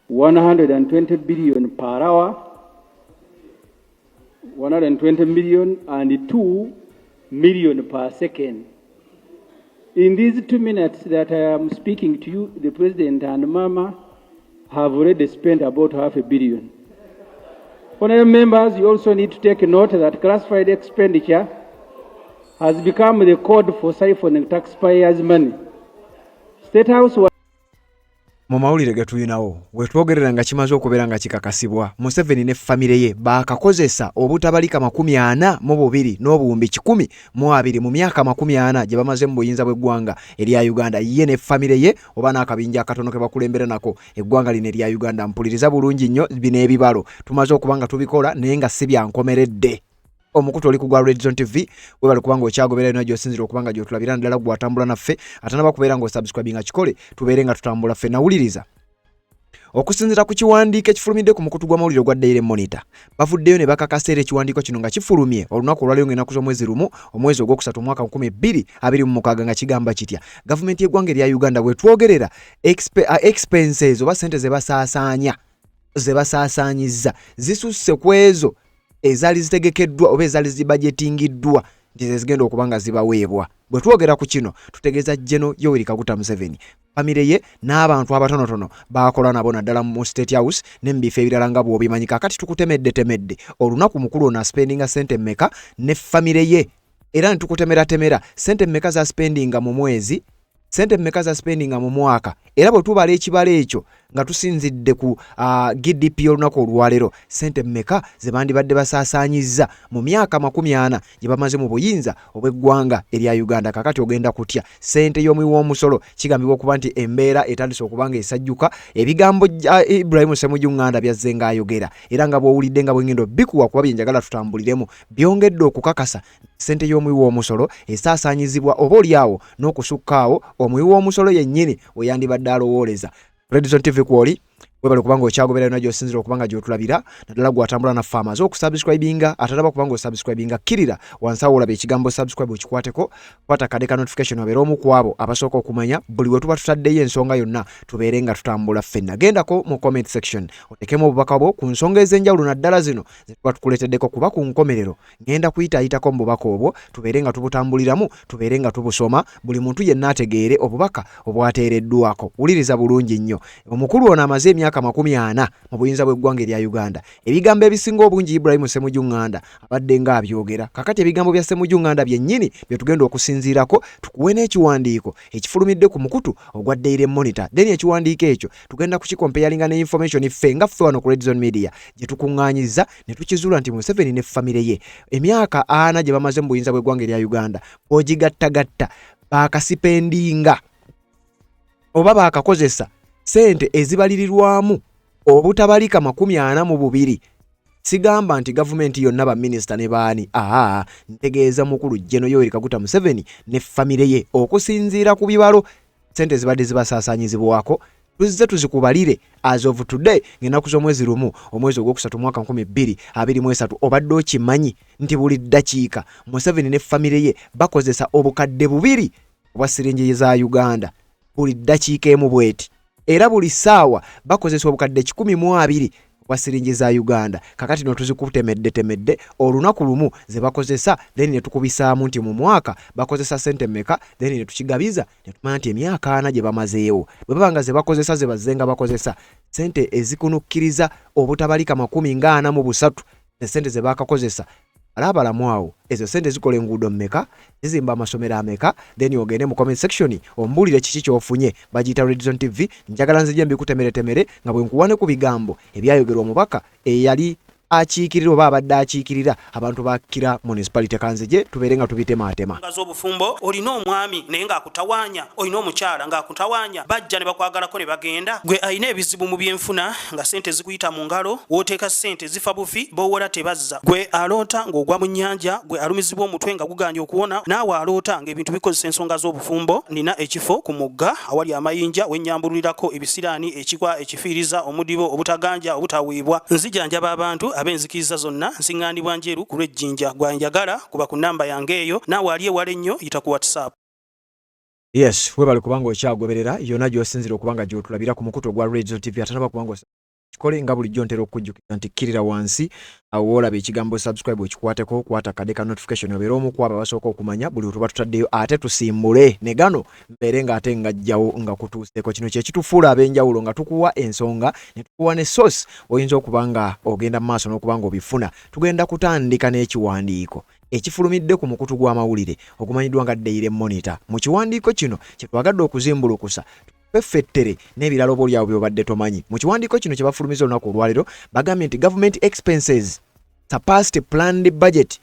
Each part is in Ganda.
120 billion per hour, 120 million and 2 million per second. In these 2 minutes that I am speaking to you, the President and Mama have already spent about $500 million. Honorable members, you also need to take note that classified expenditure has become the code for siphoning taxpayers' money. State House mu mawulire getulinawo wetwogerera nga kimaze okubeera nga kikakasibwa Museveni ne famire ye baakakozesa obutabalika 42 n'obuwumbi 120 mu myaka 40 gye bamaze mu buyinza bw'eggwanga erya Uganda. Ye ne famire ye oba n'akabinja akatono ke bakulembera nako eggwanga lino erya Uganda. Mpuliriza bulungi nnyo bino ebibalo tumaze okuba nga tubikola naye nga si byankomeredde. Omukutu oli kugwa Red Zone TV webale kubanga okyagoberera ino gy'osinzira okubanga gy'otulabira ddala gwatambula naffe ate nabakubeera ng'osubscribinga kikole tubeere nga tutambula ffe. Nawuliriza okusinzira ku kiwandiiko ekifulumidde ku mukutu gw'amawulire ogwa Daily Monitor bavuddeyo ne bakakasa era ekiwandiiko kino nga kifulumye olunaku olwaliwo ng'ennaku z'omwezi lumu omwezi ogwokusatu omwaka 2026 nga kigamba kitya: gavumenti y'eggwanga erya Uganda bwetwogerera expenses oba sente ze basaasaanyizza zisusse ku ezo ezali zitegekeddwa oba ezali zibudgetingiddwa nti zigenda okubanga zibaweebwa. Bwe twogera ku kino tutegeeza General Yoweri Kaguta Museveni famire ye n'abantu abatonotono bakola nabo naddala mu State House ne mu bifo ebirala nga bw'obimanyi. Kaakati tukutemedde olunaku mukulu ono aspendinga sente mmeka ne famire ye era ne tukutemera sente mmeka za spendinga mu mwezi, sente mmeka za spendinga mu mwaka, era bwe tubala ekibala ekyo nga tusinzidde ku GDP olunaku olwaleero sente mmeka ze bandibadde basaasaanyizza mu myaka 40 gye bamaze mu buyinza obw'eggwanga erya Uganda. Kakati ogenda kutya sente y'omuwi w'omusolo kigambibwa okuba nti embeera etandise okubanga esajjuka. Ebigambo Ibrahim Ssemujju Nganda byazze ng'ayogera era nga bw'owulidde nga bw'engendo bikuwa kuba byenjagala tutambuliremu byongedde okukakasa sente y'omuwi w'omusolo esaasaanyizibwa oba oliawo n'okusukkaawo omuwi w'omusolo yennyini we yandibadde alowooleza. Red Zone TV kwoli webale kubanga okyagoberera ino gy'osinzira okubanga gy'otulabira naddala gwatambula na farmers okusubscribinga atalaba kubanga osubscribinga kirira wansi awo olaba ekigambo subscribe okikwateko kwata kade ka notification wabeera omu ku abo abasooka okumanya buli we tuba tutaddeyo ensonga yonna tubeere nga tutambula ffenna. Gendako mu comment section otekemu obubaka bwo ku nsonga ez'enjawulo naddala zino ze tuba tukuleeteddeko kuba ku nkomerero ngenda kuyitaayitako mu bubaka obwo tubeere nga tubutambuliramu tubeere nga tubusoma buli muntu yenna ategeere obubaka obwateereddwako. Wuliriza bulungi nnyo omukulu ono amaze emyaka 40 mu buyinza bw'eggwanga erya Uganda. Ebigambo ebisinga obungi Ibrahim Ssemujju Nganda abadde nga abyogera. Kakati ebigambo bya Ssemujju Nganda byennyini bye tugenda okusinziirako tukuwe n'ekiwandiiko ekifulumidde ku mukutu ogwa Daily Monitor. Then ekiwandiiko ekyo tugenda kukikompeyalinga ne information ffe nga ffe wano ku Red Zone Media gye tukuŋŋaanyiza ne tukizuula nti Museveni ne famire ye emyaka 40 gye bamaze mu buyinza bw'eggwanga erya Uganda ogigattagatta baakasipendinga oba baakakozesa sente ezibalirirwamu obutabalika 42. Sigamba nti gavumenti yonna ba minister ne baani ntegeeza mukulu General Yoweri Kaguta Museveni ne famire ye okusinziira ku bibalo sente zibadde zibasaasaanyizibwako tuzze tuzikubalire as of today ng'ennaku z'omwezi lumu omwezi ogwokusatu mwaka 2023 obadde okimanyi nti buli ddakiika Museveni ne famire ye bakozesa obukadde 2 obwa siringi za Uganda buli ddakiika emu bweti. Era buli ssaawa bakozesa obukadde 12 obwa siringi za Uganda. Kakati no tuzikutemedde olunaku lumu ze bakozesa then ne tukubisaamu nti mu mwaka bakozesa sente mmeka then ne tukigabiza ne tumanya nti emyaka 4 gye bamazeewo. Bwe babanga ze bakozesa ze bazzenga bakozesa sente ezikunukkiriza obutabalika 43 ne sente ze bakakozesa alabalamu awo ezo sente zikola enguudo mmeka zizimba amasomero ameka then ogende mu comment section ombulire kiki kyofunye. Bagiyita Red Zone TV njagala nzije mbikutemere nga bwe nkuwane ku bigambo ebyayogerwa omubaka eyali akiikirira oba abadde akiikirira abantu bakira municipality Kanzige tubeere nga tubitematema. Ngaz'obufumbo olina omwami naye ng'akutawaanya olina omukyala ng'akutawaanya bajja ne bakwagalako ne bagenda gwe alina ebizibu mu byenfuna nga sente zikuyita mu ngalo wooteeka sente zifa bufi b'owola tebazza gwe aloota ng'ogwa mu nnyanja gwe alumizibwa omutwe nga guganja okuwona naawe aloota ng'ebintu bikozesa ensonga z'obufumbo. Nina ekifo ku mugga awali amayinja wennyambululirako ebisiraani ekikwa ekifiiriza omudibo obutaganja obutaweebwa nzijanjaba abantu abenzikiriza zonna nsiŋŋaanibwa njeru ku lw'ejjinja gwanjagala kuba ku namba yange eyo naawe ali ewala ennyo yita ku WhatsApp. Yes, webale kubanga okyagoberera yonna gy'osinzira okubanga gy'otulabira ku mukutu ogwa Radio TV atanaba kubanga kikole nga bulijjo ntera okujjukira nti kkirira wansi awo olaba ekigambo subscribe okikwateko kwata kadeka notification obeera omu ku abo abasooka okumanya buli tuba tutaddeyo ate tusimbule ne gano mbeere ng'ate ng'ajjawo nga kutuuseeko kino kye kitufuula ab'enjawulo nga tukuwa ensonga ne tukuwa ne source oyinza okuba nga ogenda mu maaso n'okuba nga obifuna tugenda kutandika n'ekiwandiiko ekifulumidde ku mukutu gw'amawulire okumanyiddwa nga Daily Monitor. Mu kiwandiiko kino kye twagadde okuzimbulukusa pefettere n'ebirala oboolyawo by'obadde tomanyi. Mu kiwandiiko kino kye bafulumiza olunaku olwaliro bagambye nti government expenses surpassed planned budget.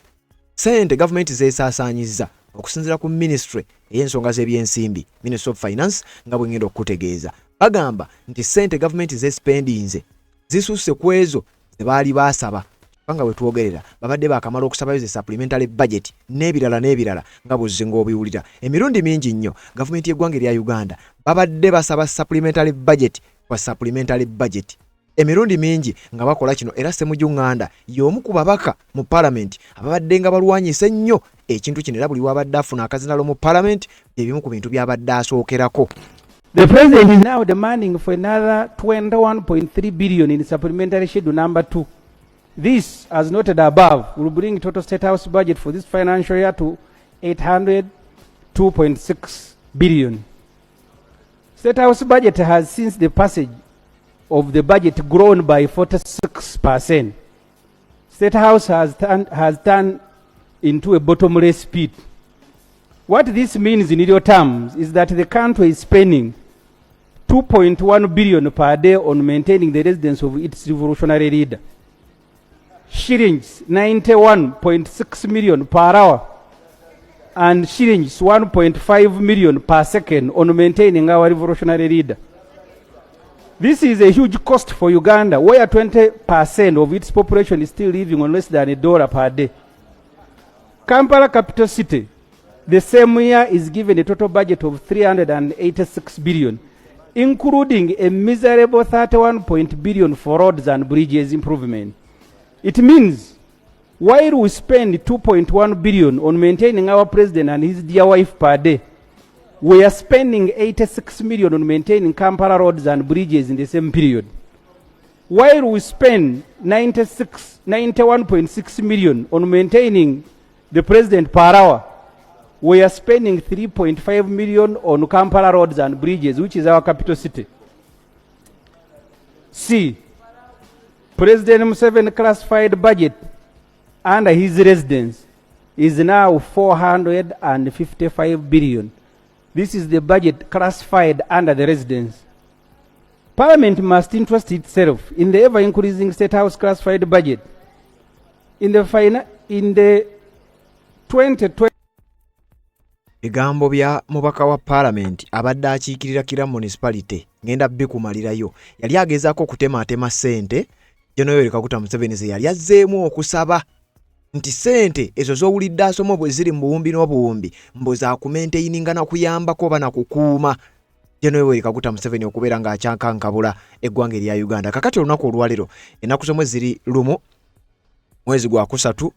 Ssente gavumenti zeesaasaanyizza okusinziira ku ministry ey'ensonga z'ebyensimbi, Ministry of Finance nga bwe ngenda okutegeeza. Bagamba nti ssente gavumenti zeespendinze zisusse ku ezo ze baali baasaba. Panga we tuogerera babadde bakamala okusabayo ze supplementary budget n'ebirala nga buzzinga obiwulira emirundi mingi nnyo gavumenti y'eggwanga erya Uganda babadde basaba supplementary budget kwa supplementary budget emirundi mingi nga bakola kino era Ssemujunganda y'omu ku babaka mu parliament ababadde nga balwanyisa nnyo ekintu kino era buli wabadde afuna akazinalo mu parliament ebimu ku bintu byabadde asookerako. The president is now demanding for another 21.3 billion in supplementary schedule number 2. This, as noted above, will bring total State House budget for this financial year to 802.6 billion. State House budget has, since the passage of the budget, grown by 46%. State House has turned into a bottomless pit. What this means in real terms is that the country is spending 2.1 billion per day on maintaining the residence of its revolutionary leader. Shillings 91.6 million per hour and shillings 1.5 million per second on maintaining our revolutionary leader. This is a huge cost for Uganda, where 20% of its population is still living on less than $1 per day. Kampala, capital city, the same year is given a total budget of 386 billion, including a miserable 31 billion for roads and bridges improvement. It means while we spend 2.1 billion on maintaining our president and his dear wife per day, we are spending 86 million on maintaining Kampala roads and bridges in the same period. While we spend 91.6 million on maintaining the president per hour, we are spending 3.5 million on Kampala roads and bridges, which is our capital city. C. President Museveni classified budget under his residence is now 455 billion. This is the budget classified under the residence. Parliament must interest itself in the ever-increasing State House classified budget. In the 2020 Egambo bya mubaka wa parliament abadde akiikirira Kira municipality ngenda bikumalirayo yali agezaako okutema ssente General Yoweri Kaguta Museveni ze yali azzeemu okusaba nti ssente ezo z'owulidde asoma bwe ziri mu buwumbi n'obuwumbi mbu za kumenteininga na kuyambako oba na kukuuma General Yoweri Kaguta Museveni okubeera ng'akyankankabula eggwanga erya Uganda. Kakati olunaku olwaliro ennaku zomwe ziri lumu mwezi gwa kusatu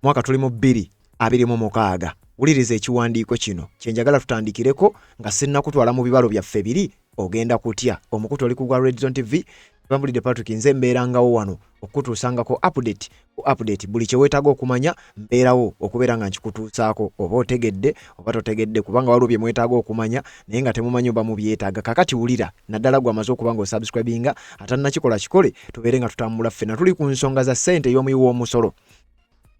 mwaka tulimu 2026. Wuliriza ekiwandiiko kino kyenjagala tutandikireko nga sinnakutwala mu bibalo byaffe biri ogenda kutya. Omukutu oli ku gwa Red Zone TV Bambulidde Patrick nze mbeerangawo wano okutuusangako update buli kye weetaaga okumanya mbeerawo okubeera nga nkikutuusaako oba otegedde oba totegedde kubanga waliwo bye mwetaaga okumanya naye nga temumanyi oba mubyetaaga. Kakati wulira naddala gwe amaze okuba nga osubscribinga atannakikola kikole tubeere nga tutambula ffenna tuli ku nsonga za ssente y'omuyiwa w'omusolo.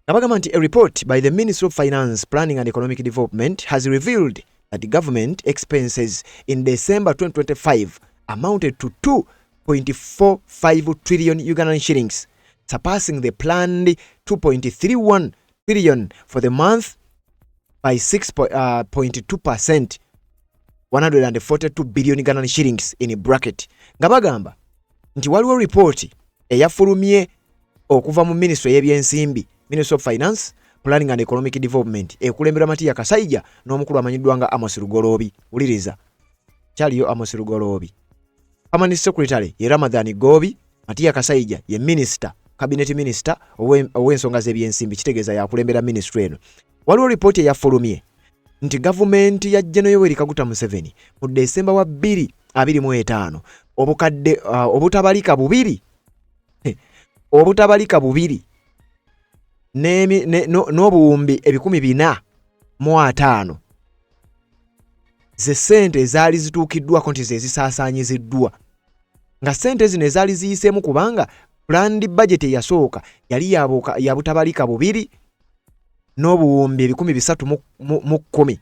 Nabagamba nti a report by the Ministry of Finance, Planning and Economic Development has revealed that the government expenses in December 2025 amounted to 2.45 trillion Ugandan shillings, surpassing the planned 2.31 trillion for the month by 6.2%, 142 billion Ugandan shillings in a bracket. Ngabagamba nti waliwo report eyafulumye okuva mu Ministry y'ebyensimbi, Ministry of Finance, Planning and Economic Development, ekulembera Matiya Kasaija n'omukulu amanyiddwa nga Amos Lugoloobi. Wuliriza kyaliyo Amos Lugoloobi. Permanent Secretary ye Ramadhan Gobi, Matiya Kasaija ye Minister, Cabinet Minister ow'ensonga z'ebyensimbi, kitegeeza yakulembera ministry eno. Waliwo report eyafulumye nti gavumenti ya General Yoweri Kaguta Museveni mu December wa 2025 obukadde obutabalika bubiri n'obuwumbi 405 ze sente ezaali zituukiddwako nti ze zisaasaanyiziddwa, nga sente zino ezaali ziyiseemu kubanga planned budget eyasooka yali ya butabalika bubiri n'obuwumbi 310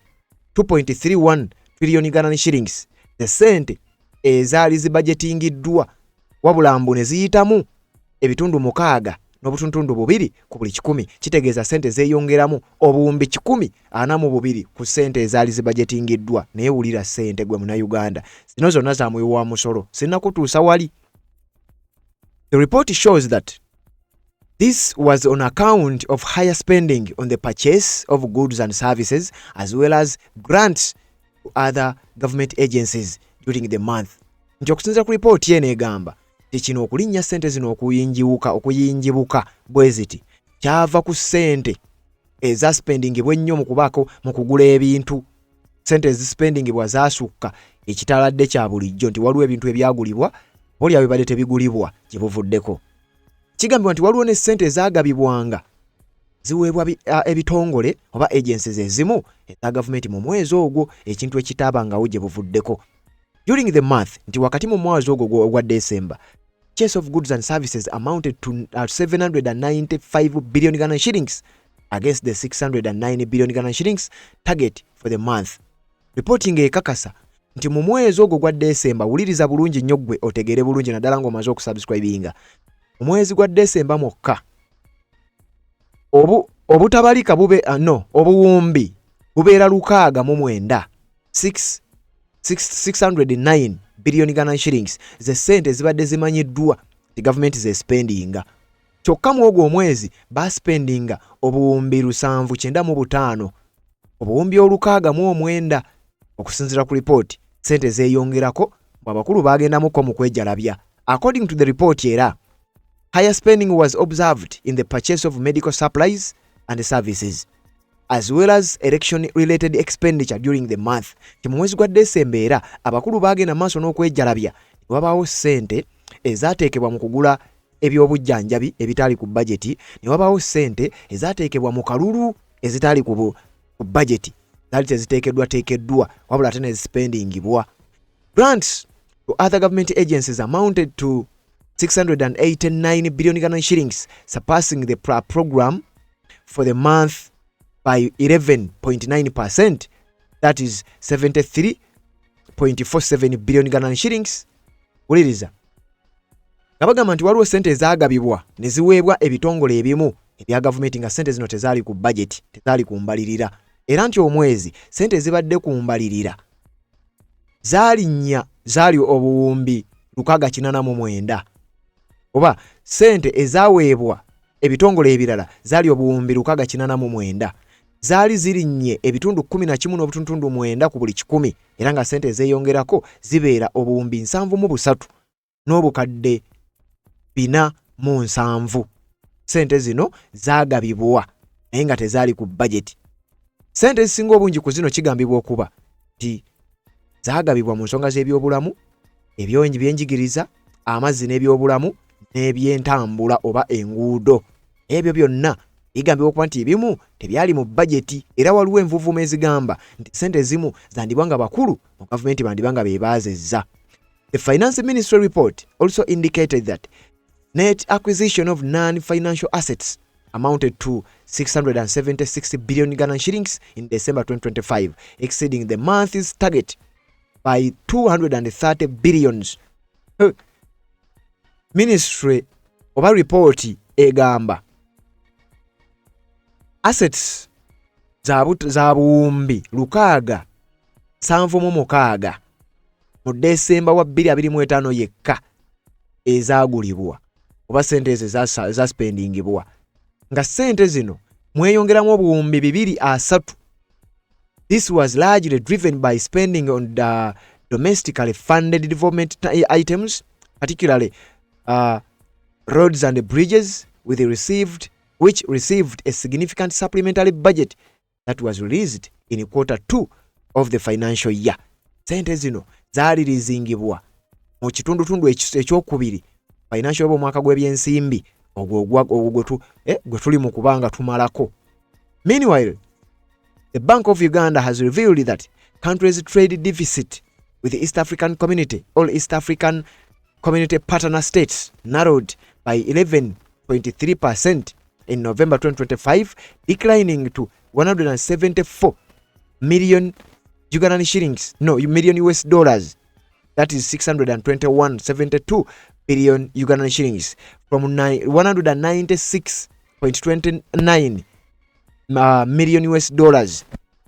2.31 trillion Ghana shillings ze sente ezaali zibudgetingiddwa, wabula mbu ne ziyitamu ebitundu 6 n'obutundu 2 ku buli 100, kitegeeza sente zeeyongeramu obuwumbi 142 ku sente ezaali zibudgetingiddwa. Naye wulira sente gwe muna Uganda, zino zonna za muwi wa musolo sinnakutuusa wali. The report shows that this was on account of higher spending on the purchase of goods and services as well as grants to other government agencies during the month. Nti okusinziira ku report yene egamba kino okulinnya sente zino okuyinjibuka bwe ziti kyava ku sente eza spending bwennyo mu kubaako mu kugula ebintu. Sente ezi spending bwa zaasukka ekitaladde kya bulijjo nti waliwo ebintu ebyagulibwa boli abibadde tebigulibwa gye buvuddeko. Kigambibwa nti waliwo ne sente ezaagabibwanga ziweebwa ebitongole oba agencies ezimu eza gavumenti mu mwezi ogwo ekintu ekitaabangawo gye buvuddeko. During the month, nti wakati mu mwezi ogwo ogwa December, purchase of goods and services amounted to 795 billion Ghana shillings against the 609 billion Ghana shillings target for the month. Reporting ekakasa nti mu mwezi ogwo gwa December, wuliriza bulungi nnyo ggwe otegere bulungi naddala ng'omaze okusubscribinga. Mu mwezi gwa December mwokka obutabalika obuwumbi bubeera 609 billion Ghana shillings ze sente zibadde zimanyiddwa the government ze spendinga. Kyokka mu ogwo omwezi baspendinga obuwumbi 795 obuwumbi 609 okusinziira ku report. Sente zeeyongerako abakulu bagendamuko mu kwejalabya. According to the report era, higher spending was observed in the purchase of medical supplies and services as well as election-related expenditure during the month. Mu mwezi gwa December era abakulu bagenda maaso n'okwejalabya wabaawo sente ezaateekebwa mu kugula ebyobujjanjabi ebitaali ku budget, ne wabaawo sente ezaateekebwa mu kalulu ezitaali ku budget, zaali teziteekeddwa wabula ate ne spendingibwa. Grants to other government agencies amounted to 689 billion Ghana shillings, surpassing the program for the month by 11.9%, that is 73.47 billion Ghana shillings. Uliriza kabagamba nti waliwo sente ezaagabibwa ne ziweebwa ebitongole ebimu ebya gavumenti nga sente zino tezaali ku budget, tezaali kumbalirira, era nti omwezi sente zibadde kumbalirira zaali obuwumbi 689 oba sente ezaaweebwa ebitongole ebirala zaali obuwumbi 689 zaali zirinnye ebitundu 11.9 ku buli 100, era nga sente ezeeyongerako zibeera obuwumbi 73 n'obukadde 407. Sente zino zaagabibwa naye nga tezaali ku budget. Sente ezisinga obungi ku zino kigambibwa okuba nti zaagabibwa mu nsonga z'ebyobulamu, ebyenjigiriza, amazzi n'ebyobulamu n'ebyentambula oba enguudo. Ebyo byonna bigambibwa okuba nti ebimu tebyali mu budget, era waliwo envuvumo ezigamba nti sente ezimu zandibwanga bakulu mu gavumenti bandibanga beebaazezza. The Finance Ministry report also indicated that net acquisition of non-financial assets amounted to 676 billion Ghana shillings in December 2025, exceeding the month's target by 230 billions. Ministry oba report egamba assets za buwumbi 676 mu December wa 2025 yekka ezaagulibwa oba sente ezo za spendingibwa, nga sente zino mweyongeramu obuwumbi 203. This was largely driven by spending on the domestically funded development items, particularly roads and bridges, which received a significant supplementary budget that was released in Q2 of the financial year. Sente zino zaali lizingibwa mu kitundutundu ekyokubiri financial year omwaka gw'ebyensimbi gwe tuli mu kubanga tumalako. Meanwhile, the Bank of Uganda has revealed that country's trade deficit with the East African Community, all East African Community partner states, narrowed by 11.3% in November 2025, declining to 174 million Ugandan shillings, million US dollars. That is 621.72 billion Ugandan shillings from 196.29 million US dollars.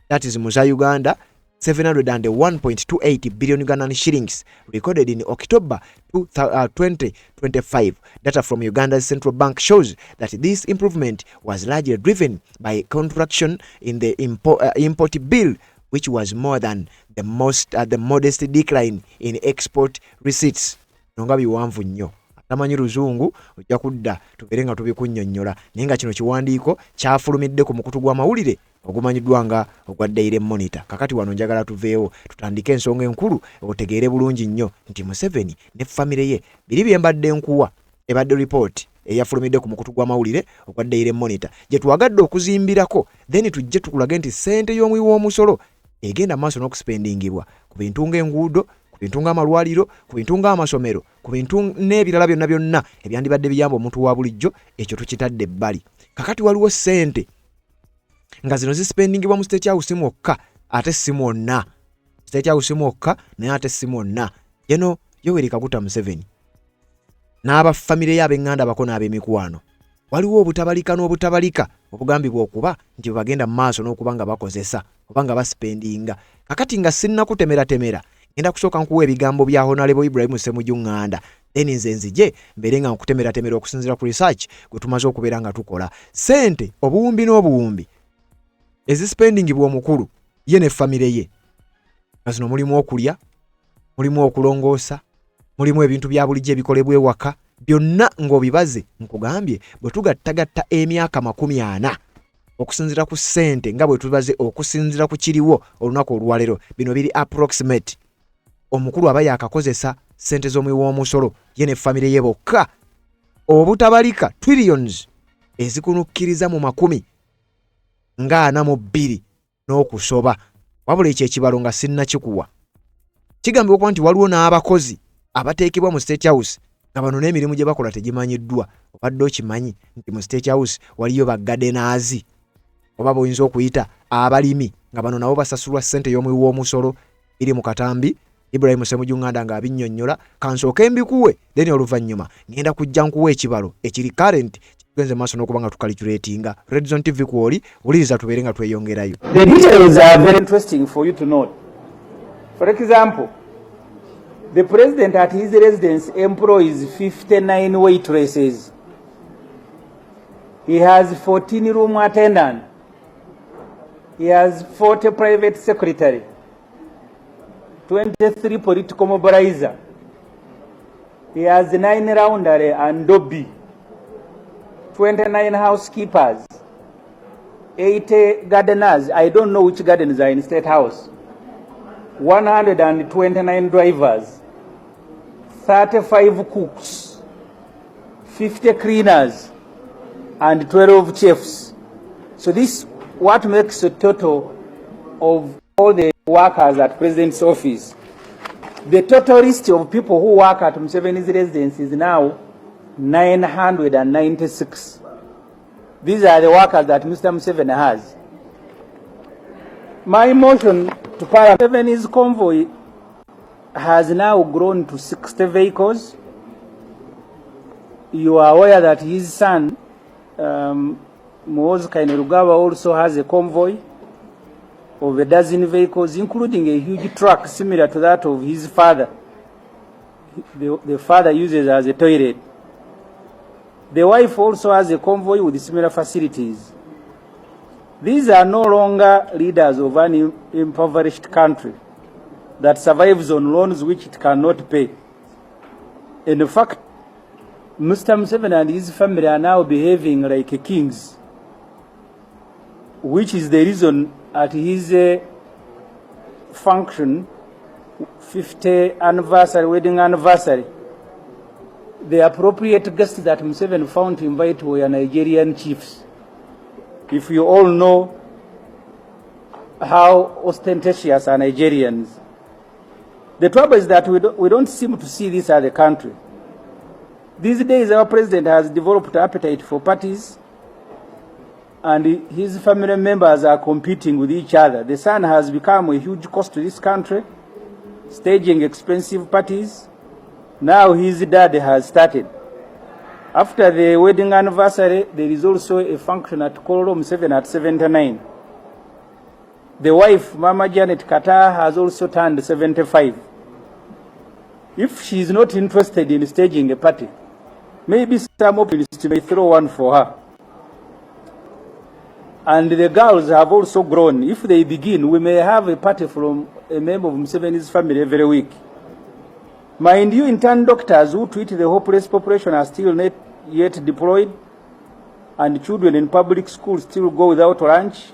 That is Musa Uganda 701.28 billion Ugandan shillings recorded in October 2025. Data from Uganda's central bank shows that this improvement was largely driven by contraction in the import bill, which was more than the modest decline in export receipts. Nonga biwanvu nnyo. Atamanyi luzungu ojja kudda tubere nga tubikunnyonnyola naye nga kino kiwandiiko kyafulumidde ku mukutu gw'amawulire ogumanyiddwa nga ogwa Daily Monitor. Kakati wano njagala tuveewo tutandike ensonga enkulu otegeere bulungi nnyo nti Museveni ne famire ye biri byembadde nkuwa ebadde report eyafulumidde ku mukutu gw'amawulire ogwa Daily Monitor gye twagadde okuzimbirako, then tujje tukulage nti ssente y'omuwi w'omusolo egenda maaso n'okuspendingibwa ku bintu ng'enguudo, ku bintu ng'amalwaliro, ku bintu ng'amasomero, ku bintu n'ebirala byonna ebyandibadde biyamba omuntu wa bulijjo, ekyo tukitadde ebbali. Kakati waliwo ssente nga zino zispendingibwa mu State House mwokka ate si mwonna. State House mwokka naye ate si mwonna. Jeno Yoweri Kaguta Museveni n'abafamire y'ab'eŋŋanda bako n'ab'emikwano waliwo obutabalika n'obutabalika obugambibwa okuba nti bagenda mu maaso n'okuba nga bakozesa oba nga baspendinga. Kakati nga sinnakutemera ngenda kusooka nkuwa ebigambo bya Honorable Ibrahim Ssemujju Ŋŋanda, then nze nzije mbeere nga nkutemera okusinziira ku research gwe tumaze okubeera nga tukola. Ssente obuwumbi n'obuwumbi ezispendingibwa omukulu ye ne famire ye nga zino mulimu okulya, mulimu okulongoosa, mulimu ebintu bya bulijjo ebikolebwa ewaka, byonna ng'obibaze nkugambye bwe tugattagatta emyaka 40 okusinziira ku ssente nga bwe tubaze okusinziira ku kiriwo olunaku olwaleero, bino biri approximate. Omukulu aba yakakozesa ssente z'omuwi w'omusolo ye ne famire ye bokka obutabalika trillions ezikunukkiriza mu 42 n'okusoba. Wabula ekyo ekibalo nga sinnakikuwa. Kigambibwa okuba nti waliwo n'abakozi abateekebwa mu State House nga bano n'emirimu gye bakola tegimanyiddwa. Obadde okimanyi nti mu State House waliyo baggadenaazi oba boyinza okuyita abalimi nga bano nabo basasulwa ssente y'omuwi w'omusolo iri mu katambi. Ibrahim Ssemujju Ŋŋanda nga abinnyonnyola kansooke mbikuwe, then oluvannyuma ngenda kujja nkuwa ekibalo ekiri current tugenze maaso n'okuba nga tukalculatinga. Red Zone TV kwoli wuliriza tubeere nga tweyongerayo. The details are very interesting for you to note. For example, the president at his residence employs 59 waitresses. He has 14 room attendants. He has 40 private secretary, 23 political mobilizer. He has 9 roundere and dobby, 29 housekeepers, 80 gardeners. I don't know which gardens are in State House. 129 drivers, 35 cooks, 50 cleaners, and 12 chefs. So this what makes a total of all the workers at President's office. The total list of people who work at Museveni's residence is now 996. These are the workers that Mr. Museveni has. My motion to Parliament, Museveni's convoy has now grown to 60 vehicles. You are aware that his son, Muhoozi Kainerugaba, also has a convoy of a dozen vehicles, including a huge truck similar to that of his father. The father uses as a toilet. The wife also has a convoy with similar facilities. These are no longer leaders of an impoverished country that survives on loans which it cannot pay. In fact, Mr. Museveni and his family are now behaving like kings. which is the reason at his function, 50th anniversary, wedding anniversary, the appropriate guests that Museveni found to invite were Nigerian chiefs. If you all know how ostentatious are Nigerians. The trouble is that we don't seem to see this as a country. These days our president has developed appetite for parties, and his family members are competing with each other. The son has become a huge cost to this country, staging expensive parties. Now his dad has started. After the wedding anniversary, there is also a function at Kololo Museveni at 79. The wife, Mama Janet Kata, has also turned 75. If she is not interested in staging a party, maybe some opportunists may throw one for her. And the girls have also grown. If they begin, we may have a party from a member of Museveni's family every week. Mind you, intern doctors who treat the hopeless population are still not yet deployed, and children in public schools still go without lunch.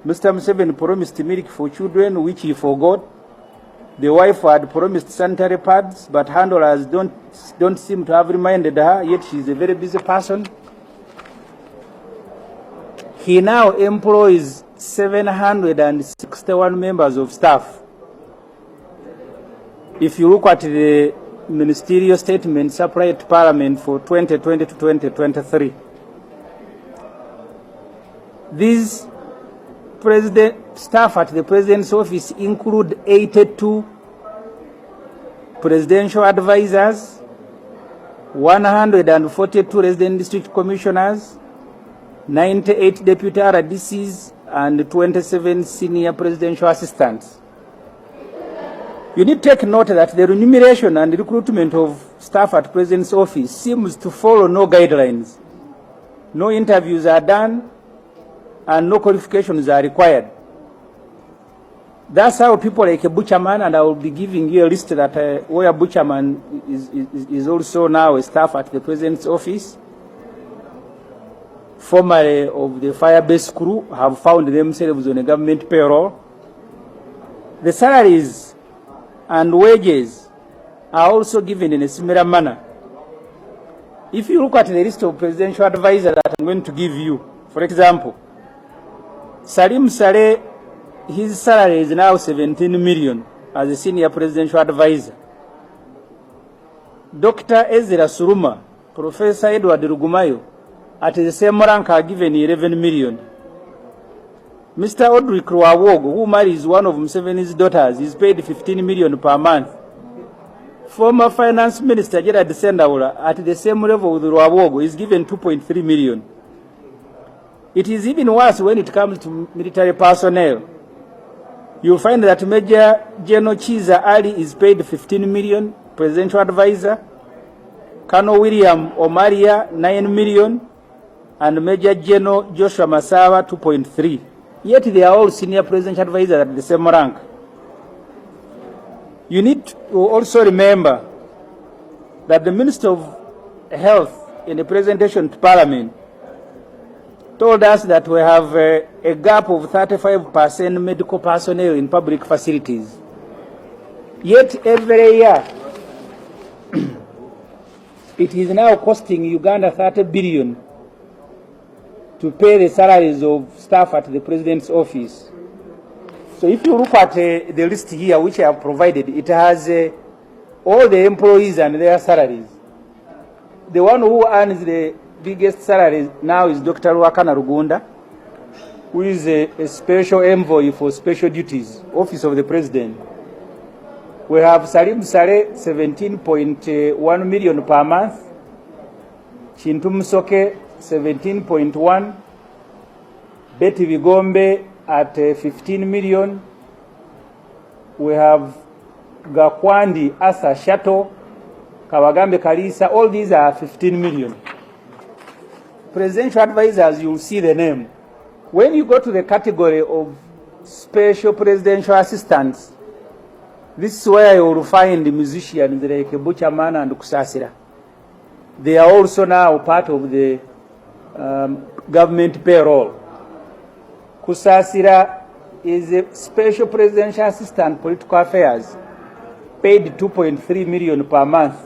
Mr. Museveni promised milk for children, which he forgot. The wife had promised sanitary pads, but handlers don't seem to have reminded her, yet she is a very busy person. He now employs 761 members of staff. If you look at the ministerial statement supplied to Parliament for 2020 to 2023, these staff at the President's office include 82 presidential advisors, 142 resident district commissioners, 98 deputy RDCs, and 27 senior presidential assistants. You need to take note that the remuneration and recruitment of staff at President's office seems to follow no guidelines. No interviews are done, and no qualifications are required. That's how people like a butcherman, and I will be giving you a list that where butcherman is also now a staff at the President's office, formerly of the fire-based crew, have found themselves on a government payroll. The salaries and wages are also given in a similar manner. If you look at the list of presidential advisors that I'm going to give you, for example, Salim Saleh, his salary is now 17 million as a senior presidential advisor. Dr. Ezra Suruma, Professor Edward Rugumayo, at the same rank are given 11 million. Mr. Audrey Kruawogo, who marries one of Museveni's daughters, is paid 15 million per month. Former Finance Minister Gerard Sendawula, at the same level with Kruawogo, is given 2.3 million. It is even worse when it comes to military personnel. You'll find that Major General Chiza Ali is paid 15 million, presidential advisor. Colonel William Omaria, 9 million. And Major General Joshua Masawa, 2.3. Yet they are all senior presidential advisors at the same rank. You need to also remember that the Minister of Health, in a presentation to Parliament, told us that we have a gap of 35% medical personnel in public facilities. Yet every year, it is now costing Uganda 30 billion to pay the salaries of staff at the President's office. So if you look at the list here, which I have provided, it has all the employees and their salaries. The one who earns the biggest salary now is Dr. Ruakana Rugunda, who is a special envoy for special duties, Office of the President. We have Salim Saleh, 17.1 million per month. Chintu Musoke, 17.1. Betty Vigombe at 15 million. We have Gakwandi Asa Shato, Kawagambe Kalisa, all these are 15 million. Presidential advisors, you'll see the name. When you go to the category of special presidential assistants, this is where you will find the musicians like Butcherman and Kusasira. They are also now part of the government payroll. Kusasira is a special presidential assistant political affairs, paid 2.3 million per month.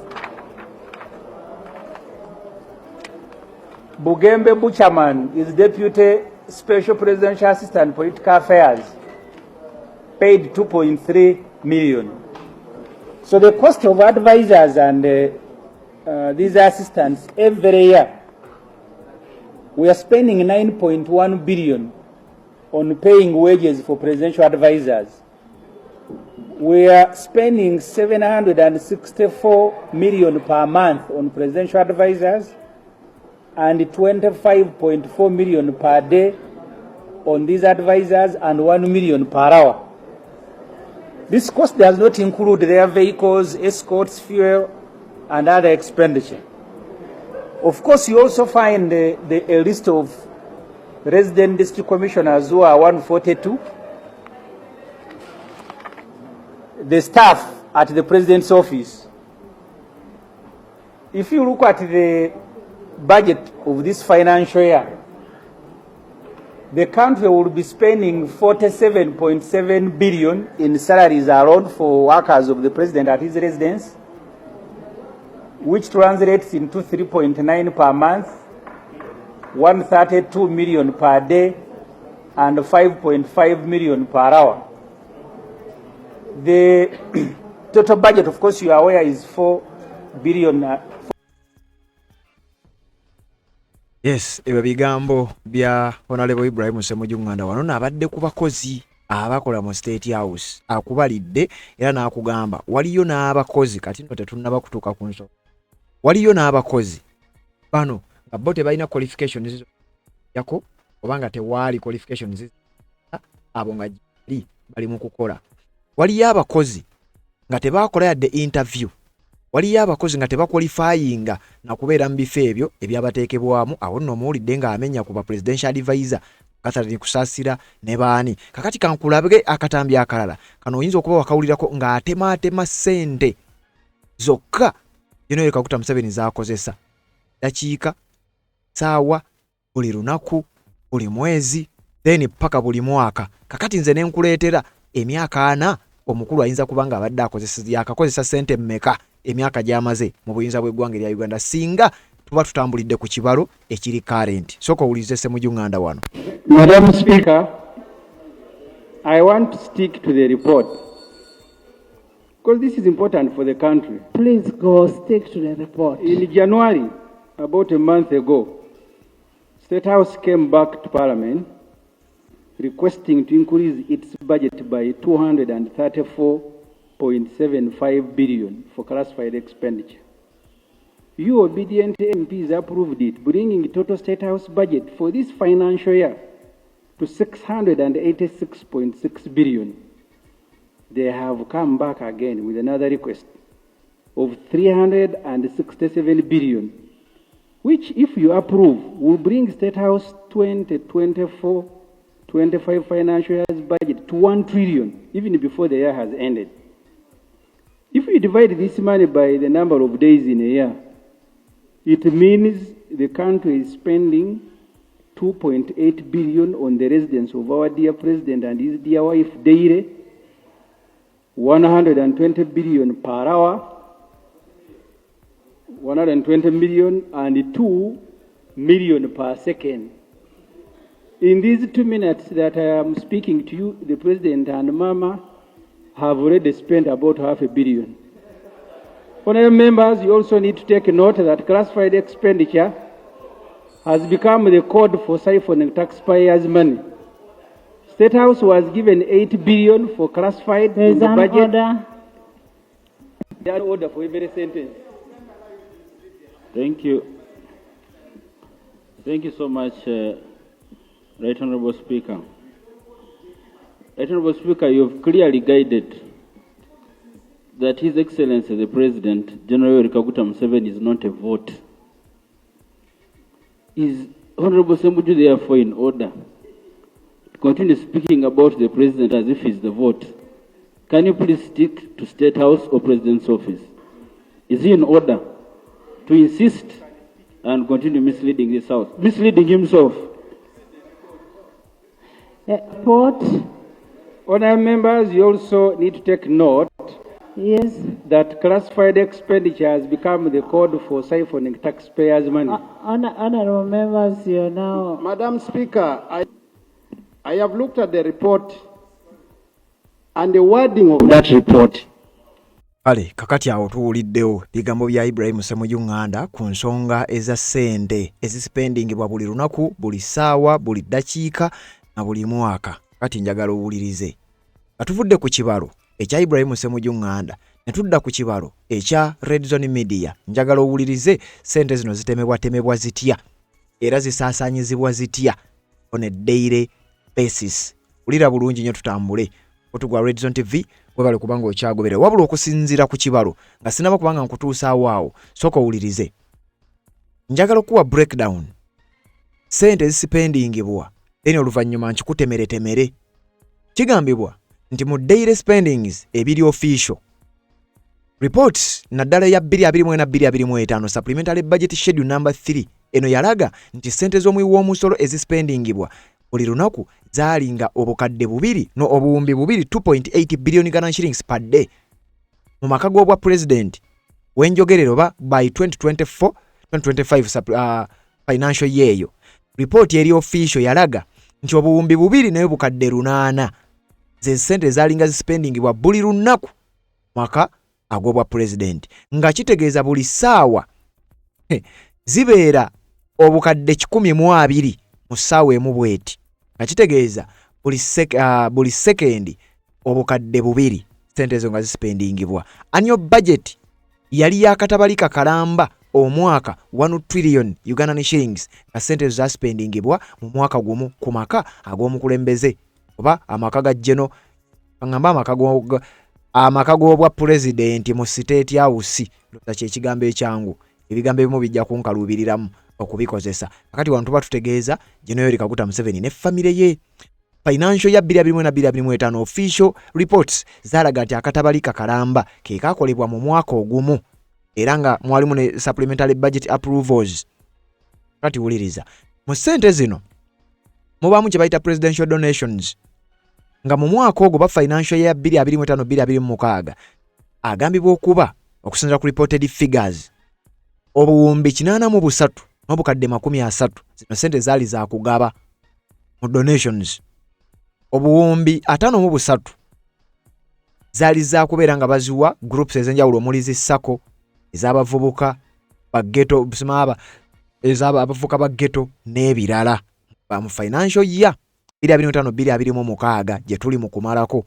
Bugembe Buchaman is deputy special presidential assistant political affairs, paid 2.3 million. So the cost of advisors and these assistants every year, we are spending 9.1 billion on paying wages for presidential advisors. We are spending 764 million per month on presidential advisors and 25.4 million per day on these advisors and 1 million per hour. This cost does not include their vehicles, escorts, fuel, and other expenditure. Of course, you also find a list of resident district commissioners who are 142. The staff at the president's office. If you look at the budget of this financial year, the country will be spending 47.7 billion in salaries alone for workers of the president at his residence, which translates into 3.9 per month, 132 million per day, and 5.5 million per hour. The total budget, of course, you are aware, is 4 billion. Yes, ebyo bigambo bya Honorable Ibrahim Ssemujju Nganda wano nabadde ku bakozi abakola mu State House akubalidde era n'akugamba waliyo n'abakozi kati nno tetunnaba kutuuka ku nsonga. Waliyo n'abakozi bano nga bo tebalina qualifications yako obanga tewaali qualifications abo nga bali mu kukola. Waliyo abakozi nga tebakola yadde interview. Waliyo abakozi nga tebakwalifyinga na kubeera mu bifo ebyo ebyabateekebwamu awo nno muwulidde nga amenya ku ba presidential advisor Catherine Kusasira ne baani. Kakati kankulabwe akatambi akalala kano oyinza okuba wakawulirako nga atema ssente zokka General Kaguta Museveni zaakozesa dakiika saawa buli lunaku buli mwezi then paka buli mwaka. Kakati nze ne nkuleetera emyaka 4 omukulu ayinza kubanga abadde akakozesa ssente mmeka emyaka gyamaze mu buyinza bw'eggwanga lya Uganda singa tuba tutambulidde ku kibalo ekiri current. Soko ulize Ssemujju Nganda wano. Madam Speaker, I want to stick to the report because this is important for the country. Please go stick to the report. In January, about a month ago, State House came back to Parliament requesting to increase its budget by 234.75 billion for classified expenditure. You obedient MPs approved it, bringing total State House budget for this financial year to 686.6 billion. They have come back again with another request of 367 billion, which if you approve will bring State House 2024-25 financial year's budget to 1 trillion even before the year has ended. If you divide this money by the number of days in a year, it means the country is spending 2.8 billion on the residence of our dear president and his dear wife daily, 120 billion per hour, 120 million and 2 million per second. In these 2 minutes that I am speaking to you, the president and Mama have already spent about $500 million. Honorable members, you also need to take note that classified expenditure has become the code for siphoning taxpayers' money. State House was given 8 billion for classified in the budget. Order. There is an order for every sentence. Thank you. Thank you so much, Right Honorable Speaker. Right Honorable Speaker, you have clearly guided that His Excellency the President, General Kaguta Museveni, is not a vote. Is Honorable Ssemujju therefore in order to continue speaking about the President as if he's the vote? Can you please stick to State House or President's office? Is he in order to insist and continue misleading this House, misleading himself? Report. Honourable members, you also need to take note Yes. that classified expenditure has become the code for siphoning taxpayers' money. Honorable members, you are now. Madam Speaker, I have looked at the report and the wording of that report. Kale kakati awo tuwuliddewo bigambo bya Ibrahim Ssemujju Nganda ku nsonga eza ssente ezisipendingibwa buli lunaku, buli ssaawa, buli ddakiika na buli mwaka. Kati njagala owulirize. Katuvudde ku kibalo ekya Ibrahim Ssemujju Nganda ne tudda ku kibalo ekya Red Zone Media. Njagala owulirize ssente zino zitemebwa zitya era zisaasaanyizibwa zitya on a daily basis. Ulira bulungi nnyo tutambule. Otugwa Red Zone TV webale kubanga okyagobere wabula okusinzira ku kibalo nga sinaba kubanga nkutuusa awo soko owulirize. Njagala okuwa breakdown ssente zisipendingibwa then oluvannyuma nkikutemere. Kigambibwa nti mu daily spendings ebiri official reports naddala ya 2024-2025 supplementary budget schedule number 3 eno yalaga nti ssente z'omuwi w'omusolo ezispendingibwa buli lunaku zaalinga obukadde bubiri no obuwumbi bubiri 2.8 billion Ghana shillings per day mu maka g'obwa president wenjogerero ba by 2024-2025 financial year eyo. Report eri official yalaga nti obuwumbi bubiri nayo bukadde 8 ze ssente zaalinga zispendingibwa buli lunaku maka ag'obwa president nga kitegeeza buli ssaawa zibeera obukadde 120 mu ssaawa emu bweti. Nga kitegeeza buli sekendi obukadde bubiri ssente ezo nga zispendingibwa. Annual budget yali yakatabalika kalamba omwaka 1 trillion Ugandan shillings nga ssente ezo zaspendingibwa mu mwaka gumu ku maka ag'omukulembeze oba amaka ga General ngamba amaka g'obwa president mu State House. Lota kye kigambo ekyangu ebigambo ebimu bijja kunkalubiriramu okubikozesa. Kakati wantu tuba tutegeeza General Yoweri Kaguta Museveni ne famire ye. Financial ya 2024-2025 official reports zalaga nti akatabalika kalamba ke kakolebwa mu mwaka ogumu era nga mwalimu ne supplementary budget approvals. Kati wuliriza mu ssente zino mubaamu kye bayita presidential donations nga mu mwaka ogwo ba financial ya 2025-2026 agambibwa okuba okusinziira ku reported figures obuwumbi 83 n'obukadde 30 zino ssente zaali za kugaba mu donations. Obuwumbi 53 zaali za kubeera nga baziwa groups ez'enjawulo omuli zi SACCO ez'abavubuka ba ghetto ez'abavubuka ba ghetto n'ebirala mu financial year 2025-2026 gye tuli mu kumalako.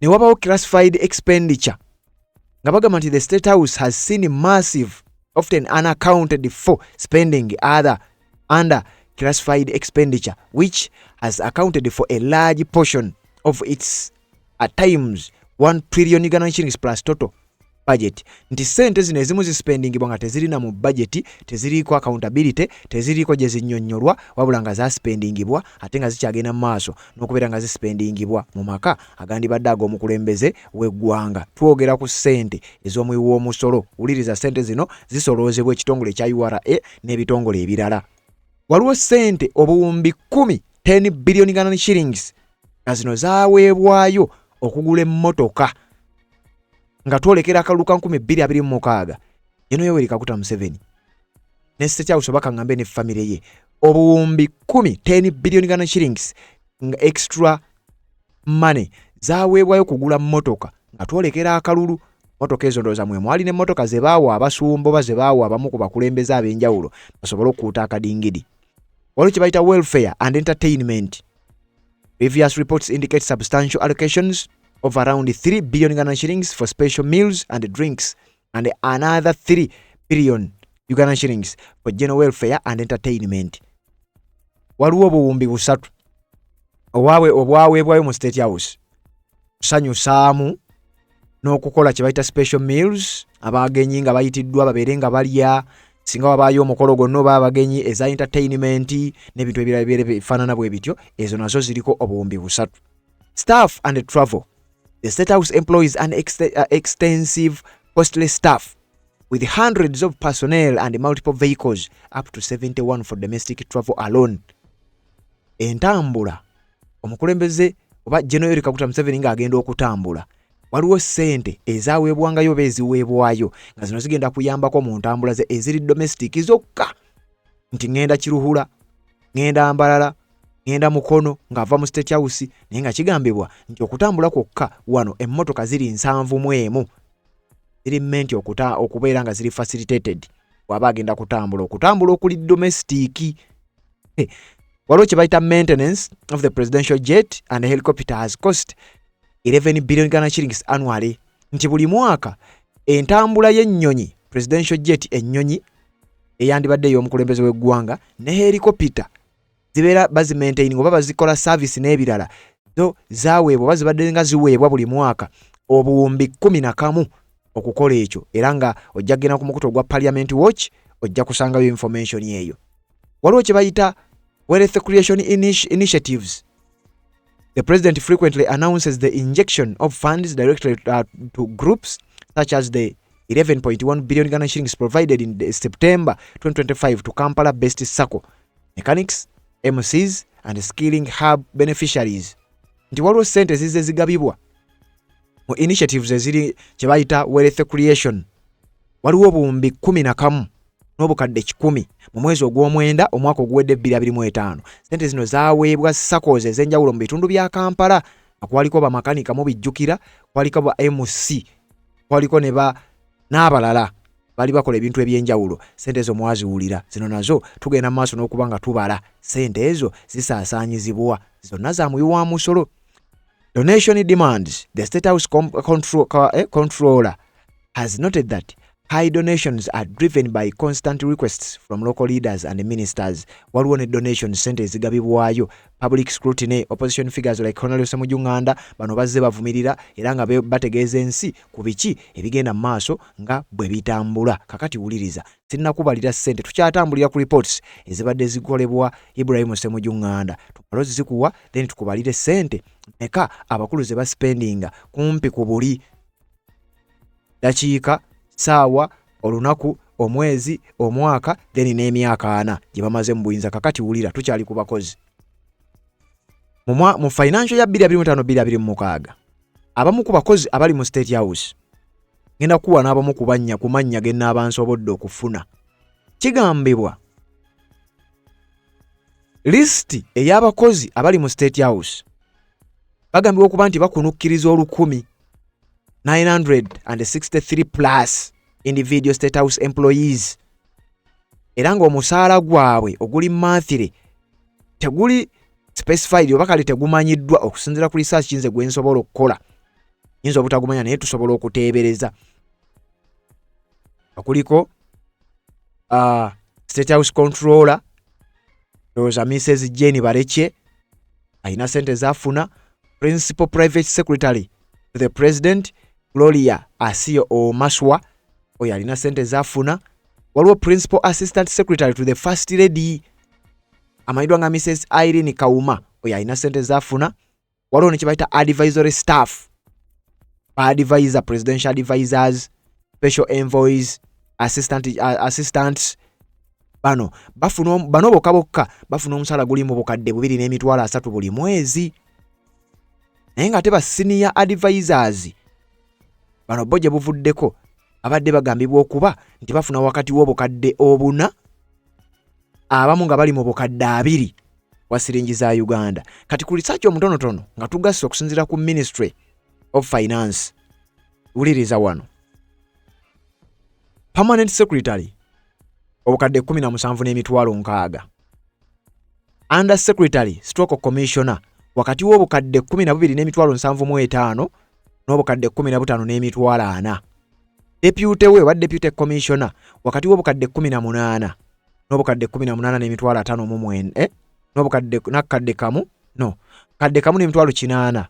Ne wabawo classified expenditure nga bagamba nti the State House has seen massive often unaccounted for spending under classified expenditure which has accounted for a large portion of its at times 1 trillion Uganda shillings plus total budget. Nti ssente zino ezimu zispendingibwa nga tezirina mu budget, teziriko accountability, teziriko gye zinnyonnyolwa wabula nga zaspendingibwa ate nga zikyagenda mu maaso n'okubeera nga zispendingibwa mu maka agandibadde ag'omukulembeze w'eggwanga. Twogera ku ssente ez'omuwi w'omusolo. Wuliriza ssente zino zisoloozebwa ekitongole ekya URA n'ebitongole ebirala. Waliwo ssente obuwumbi 10 billion Ghana shillings nga zino zaaweebwayo okugula emmotoka nga twolekera akalulu ka 2026 General Yoweri Kaguta Museveni ne State House bakangambe ne family ye obuwumbi 10 billion Ghana shillings nga extra money zaaweebwayo kugula mmotoka nga twolekera akalulu. Motoka ezo ndowooza mwe mwali ne mmotoka ze baawa abasumbo ba ze baawa abamu ku bakulembeze ab'enjawulo basobole okuuta akadingidi. Waliwo kye bayita welfare and entertainment. Previous reports indicate substantial allocations of around 3 billion Ghana shillings for special meals and drinks and another 3 billion Uganda shillings for general welfare and entertainment. Waliwo obuwumbi 3 obwaweebwayo mu State House kusanyusaamu n'okukola kye bayita special meals abagenyi nga bayitiddwa babeere nga balya singa wabaayo omukolo gonna oba abagenyi eza entertainment n'ebintu ebirala bifaanana bwe bityo ezo nazo ziriko obuwumbi 3. Staff and travel. The State House employs an extensive costly staff with hundreds of personnel and multiple vehicles up to 71 for domestic travel alone. Entambula omukulembeze oba General Yoweri Kaguta Museveni ng'agenda okutambula, waliwo ssente ezaweebwangayo oba eziweebwayo nga zino zigenda kuyambako mu ntambula ze eziri domestic zokka, nti ngenda Kiruhura, ngenda Mbalala, ngenda Mukono ng'ava mu State House, naye nga kigambibwa nti okutambula kwokka wano emmotoka ziri 71 ziri menti okubeera nga ziri facilitated waba agenda okutambula okuli domestic. Waliwo kye bayita maintenance of the presidential jet and helicopter has cost 11 billion Ghana shillings annually. Nti buli mwaka entambula y'ennyonyi presidential jet ennyonyi eyandibadde y'omukulembeze w'eggwanga ne helicopter zibeera bazimaintaining oba bazikola service n'ebirala zo zaweebwa oba zibadde nga ziweebwa buli mwaka obuwumbi 11 okukola ekyo, era nga ojja kugenda ku mukutu ogwa Parliament Watch ojja kusangayo information eyo. Waliwo kye bayita wealth creation initiatives. The president frequently announces the injection of funds directly to groups such as the 11.1 billion Ghana shillings provided in September 2025 to Kampala-based SACCO mechanics, MCs and skilling hub beneficiaries. Nti waliwo sente zize zigabibwa mu initiatives eziri kye bayita wealth creation. Waliwo obuwumbi 11 n'obukadde 10 mu mwezi ogw'omwenda omwaka oguwedde 2025. Sente zino zaweebwa SACCOs ez'enjawulo mu bitundu bya Kampala. Kwaliko bamakanika mu bijjukira, kwaliko ba MC, kwaliko ne n'abalala bali bakola ebintu eby'enjawulo. Sente ezo mwaziwulira, zino nazo tugenda mu maaso n'okuba nga tubala. Sente ezo zisaasaanyizibwa, zonna za muwi wa musolo. Donation demands. The State House controller has noted that high donations are driven by constant requests from local leaders and ministers. Waliwo ne donations sente ezigabibwayo. Public scrutiny, opposition figures like Cornelius Semujunganda bano bazze bavumirira era nga bategeeza ensi ku biki ebigenda mu maaso nga bwe bitambula. Kakati wuliriza, sinnakubalira sente, tukyatambulira ku reports ezibadde zikolebwa Ibrahim Semujunganda. Tumalozi zikuwa then tukubalire sente eka abakulu ze baspendinga kumpi ku buli dakiika, saawa, olunaku, omwezi, omwaka, then n'emyaka 4 gye bamaze mu buyinza. Kakati wulira, tukyali ku bakozi. Mu financial ya 2025-2026 abamu ku bakozi abali mu State House ngenda kuwa n'abamu ku mannya ge n'abansobodde okufuna. Kigambibwa list ey'abakozi abali mu State House bagambibwa okuba nti bakunukkiriza 963 plus individual State House employees, era ng'omusaala gwabwe oguli monthly teguli specified oba kale tegumanyiddwa okusinziira ku research kinze gwe nsobola okukola. Yinza obutagumanya naye tusobola okuteebereza. Okuliko State House controller Rosa Mrs. Jane Barechye ayina sente zafuna. Principal private secretary to the president Gloria Asio Omaswa oyo alina sente zafuna. Waliwo principal assistant secretary to the first lady amanyidwa nga Mrs. Irene Kauma oyo alina sente zafuna. Waliwo ne kibayita advisory staff, advisor, presidential advisors, special envoys, assistants bano bokka bafuna omusala guli mu bukadde 2.3 buli mwezi. Naye nga teba senior advisors bano boje buvuddeko abadde bagambibwa okuba nti bafuna wakati w'obukadde 4 abamu nga bali mu bukadde 2 wa siringi za Uganda. Kati ku research omutonotono nga tugasse okusinzira ku Ministry of Finance, uliriza wano permanent secretary obukadde 17,600, under secretary stroke commissioner wakati w'obukadde 12,775 n'obukadde 15,400, deputy we wa deputy commissioner wakati w'obukadde 18 n'obukadde 18,559 n'obukadde nakadde kamu kadde kamu n'emitwalo 8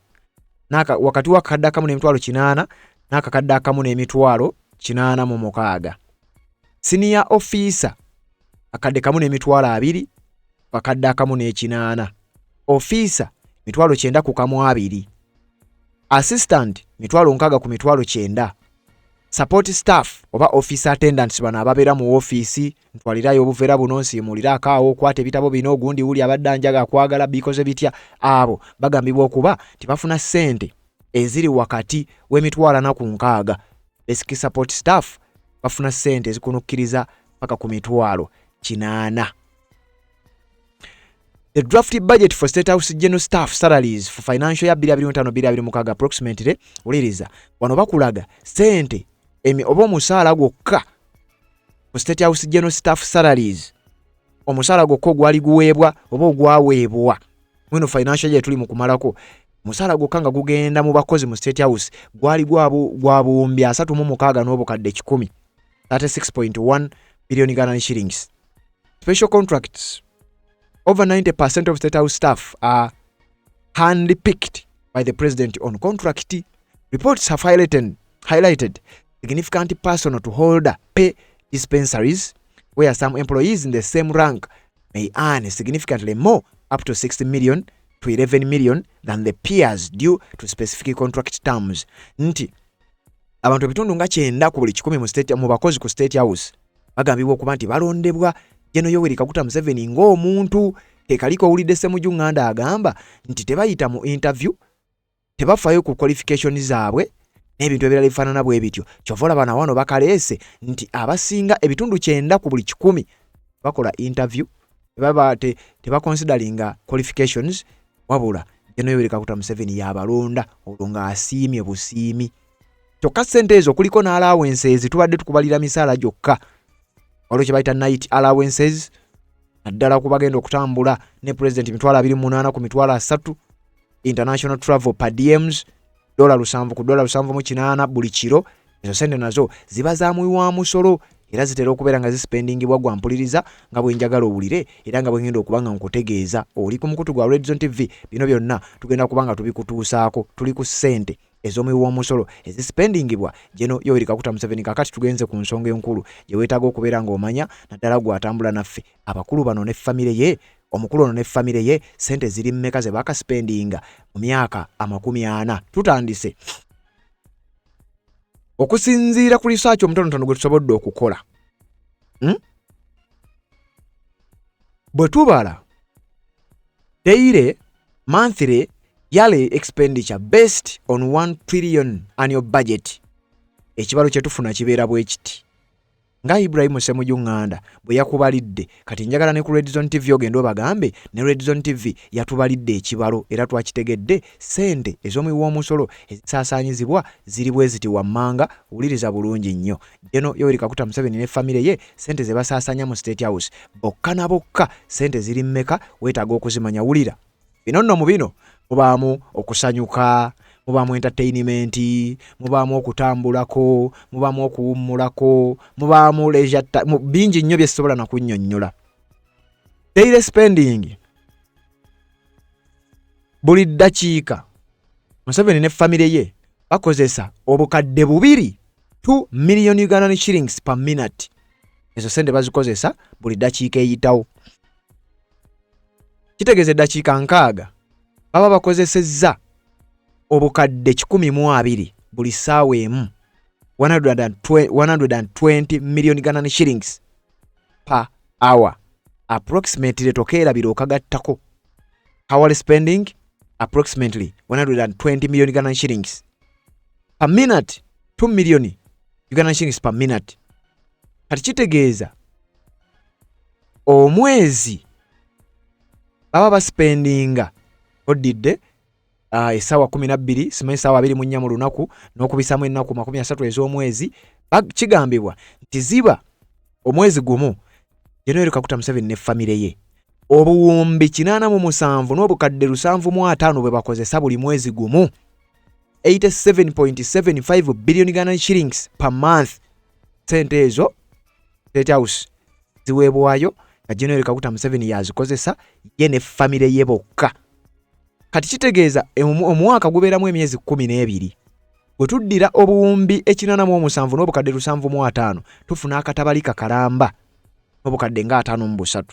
wakati wa kadde kamu n'emitwalo 8 n'akakadde kamu n'emitwalo 86. Senior officer akadde kamu n'emitwalo 2 wakadde kamu n'ekinana. Officer mitwalo 9 ku kamu 2. Assistant mitwalo 6 ku mitwalo 9. support staff oba office attendants bano ababeera mu office, ntwalirayo obuveera buno nsiimulira akaawo okwata ebitabo bino ogundi wuli abadde njaga akwagala bikoze bitya, abo bagambibwa okuba tibafuna ssente eziri wakati w'emitwalo 4 ku 6. Basic support staff bafuna ssente ezikunukkiriza paka ku mitwalo 8. The drafted budget for State House General Staff salaries for financial year 2025-2026 approximately uliriza wano bakulaga ssente oba omusaala gwokka ku State House General Staff salaries, omusaala gwokka gwali guweebwa oba ogwaweebwa mwino financial year tuli mu kumalako, omusaala gwokka nga gugenda mu bakozi mu State House gwali gwa buwumbi 36 n'obukadde 10, 36.1 billion Ghana shillings. Special contracts. Over 90% of State House staff are hand-picked by the President on contract. Reports have highlighted significant personnel to hold pay dispensaries, where some employees in the same rank may earn significantly more, up to 60 million to 11 million, than the peers due to specific contract terms. Nti abantu ebitundu nga 9 ku buli 10 mu bakozi ku State House bagambibwa okuba nti balondebwa Jeno Yoweri Kaguta Museveni ng'omuntu ekaliko owulidde Ssemujju Nganda agamba nti tebayita mu interview, tebafaayo ku qualifications zaabwe n'ebintu ebirala bifaanana bwe bityo. Kyova olaba na wano bakaleese nti abasinga ebitundu 9 ku buli 10 bakola interview, tebaconsideringa qualifications, wabula Jeno Yoweri Kaguta Museveni yabalonda olwo ng'asiimye busiimi. Kyokka ssente ezo kuliko n'allowances tubadde tukubalira misaala gyokka. Olwo kye bayita night allowances, naddala ku bagenda okutambula ne President mitwalo 28 ku mitwalo 3, international travel per diems $7 ku $7.8 buli kiro. Ezo sente nazo ziba za muyiwa musolo era zitera okubeera nga zispendingibwa gwa mpuliriza nga bwe njagala owulire era nga bwe ngenda okubanga nkutegeeza oli ku mukutu gwa Red Zone TV. Bino byonna tugenda kubanga tubikutuusaako, tuli ku ssente ezomuyiwa musolo ezispendingibwa Jeno Yoweri Kaguta Museveni. Kakati tugenze ku nsonga enkulu gye weetaaga okubeera ng'omanya naddala gw'atambula naffe abakulu bano ne famire ye, omukulu ono ne famire ye, sente ziri mmeka ze bakaspendinga mu myaka 40. Tutandise okusinziira ku research omutonotono gwe tusobodde okukola. Bwe tubala daily, monthly, yearly expenditure based on 1 trillion annual budget, ekibalo kye tufuna kibeera bwe kiti nga Ibrahim Ssemujju Nganda bwe yakubalidde. Kati njagala ne ku Red Zone TV ogenda obagambe ne Red Zone TV yatubalidde ekibalo era twakitegedde. Sente ez'omuyiwa omusolo ezisaasaanyizibwa ziri bwe ziti wammanga, wuliriza bulungi nnyo. Jeno Yoweri Kaguta Museveni ne famire ye sente ze basaasaanya mu State House bokka na bokka sente ziri mmeka weetaaga okuzimanya. Wulira bino nno mu bino mubaamu okusanyuka, mubaamu entertainment, mubaamu okutambulako, mubaamu okuwummulako, mubaamu leisure bingi nnyo bye sisobola na kunnyonnyola. Daily spending buli ddakiika Museveni ne famire ye bakozesa obukadde 2 million Ugandan shillings per minute. Ezo sente bazikozesa buli ddakiika eyitawo. Kitegeeza eddakiika 6 baba bakozesezza obukadde 12 buli ssaawa emu, 120 million Ghana shillings per hour. Approximately tokeerabira okagattako. Hourly spending approximately 120 million Ghana shillings per minute, 2 million Ghana shillings per minute. Kati kitegeeza omwezi baba baspendinga odidde essaawa 12, simanyi essaawa 24 mu lunaku n'okubisaamu ennaku 30 ez'omwezi. Kigambibwa nti ziba omwezi gumu Jeno Yoweri Kaguta Museveni ne famire ye obuwumbi 87 n'obukadde 750 bwe bakozesa buli mwezi gumu, 87.75 billion Ghana shillings per month. Sente ezo State House ziweebwayo nga Jeno Yoweri Kaguta Museveni yazikozesa ye ne famire ye bokka. Kati kitegeeza omwaka gubeeramu emyezi 12. Bwe tuddira obuwumbi 87 n'obukadde 750 tufuna akatabali kakalamba n'obukadde nga 53,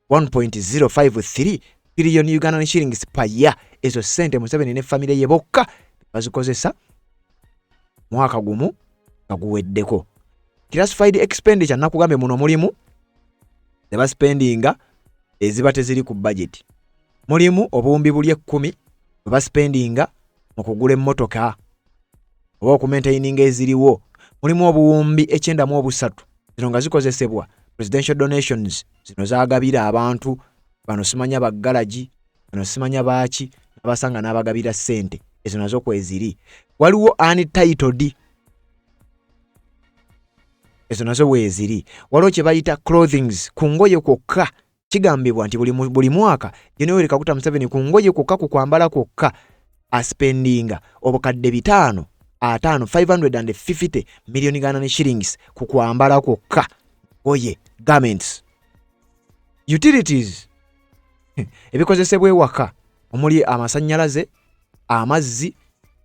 1.053 billion Ugandan shillings per year. Ezo sente Museveni ne famire ye bokka bazikozesa mwaka gumu kaguweddeko. Classified expenditure nakugambe muno mulimu eba spendinga eziba teziri ku budget. Mulimu obuwumbi buli 10 eba spendinga mu kugula emmotoka oba okumaintaininga eziriwo. Mulimu obuwumbi 93 zino nga zikozesebwa presidential donations zino zaagabira abantu bano simanya baggalaji bano simanya baaki abasanga n'abagabira ssente ezo nazo kweziri. Waliwo untitled ezo nazo weziri. Waliwo kye bayita clothings ku ngoye kwokka. Kigambibwa nti buli mwaka Yoweri Kaguta Museveni ku ngoye kwokka ku kwambala kwokka aspendinga obukadde 550 million Ghana shillings ku kwambala kwokka ngoye garments. Utilities ebikozesebwa ewaka omuli amasannyalaze, amazzi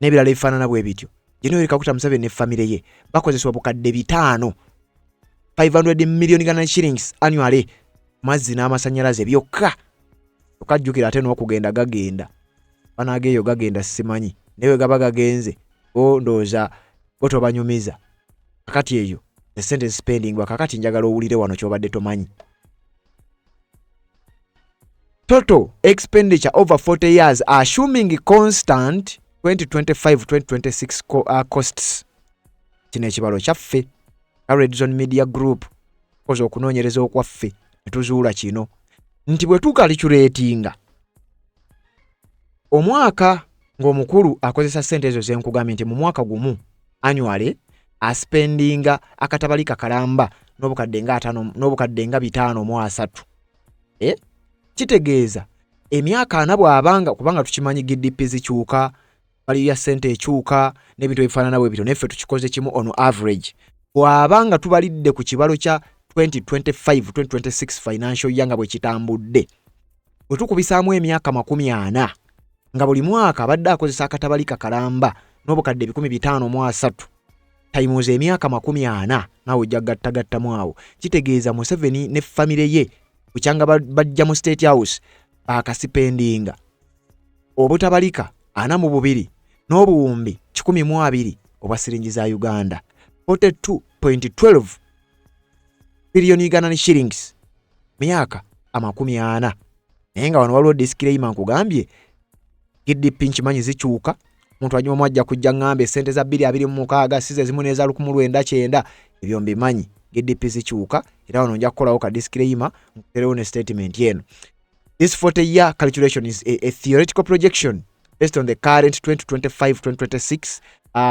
n'ebirala ebifaanana bwe bityo. Yoweri Kaguta Museveni ne famire ye bakozesebwa bukadde 500 million Ghana shillings annually mazzi n'amasannyalaze byokka. Okajjukira ate n'okugenda gagenda banaageeyo gagenda simanyi newe gaba gagenze ndowooza botobanyumiza. Kakati eyo the sentence spending kakati njagala owulire wano kyobadde tomanyi. Total expenditure over 40 years assuming constant 2025-2026 costs. Kino ekibalo kyaffe Red Zone Media Group koza okunoonyereza okwaffe netuzuula kino nti bwe tukalikyuleetinga omwaka ng'omukulu akozesa ssente ezo zenkugambye nti mu mwaka gumu annually aspendinga akatabalika kalamba n'obukadde nga 503. Kitegeeza emyaka 4 bw'abanga kubanga tukimanyi GDP zikyuka bali ya ssente ekyuka n'ebintu ebifaanana bwe bityo neffe tukikoze kimu on average. Bw'abanga tubalidde ku kibalo kya 2025-2026 financial year nga bwe kitambudde bwe tukubisaamu emyaka 40 nga buli mwaka abadde akozesa akatabalika kalamba n'obukadde 503 times emyaka 40 nawe ojja gattagattamu awo. Kitegeeza Museveni ne famire ye bukyanga bajja mu State House bakasipendinga obutabalika 42 n'obuwumbi 120 obwa siringi za Uganda 42.12 billion Ghana shillings myaka 40. Naye nga wano waliwo disclaimer nkugambye GDP nkimanyi zikyuka. Omuntu anyuma ajja kujja ngambe sente za 226 size zimu neza 1990 ebyo mbimanyi GDP zikyuka era wano nja kukolawo ka disclaimer nkuterewo ne statement yeno. This 40-year calculation is a theoretical projection based on the current 2025-2026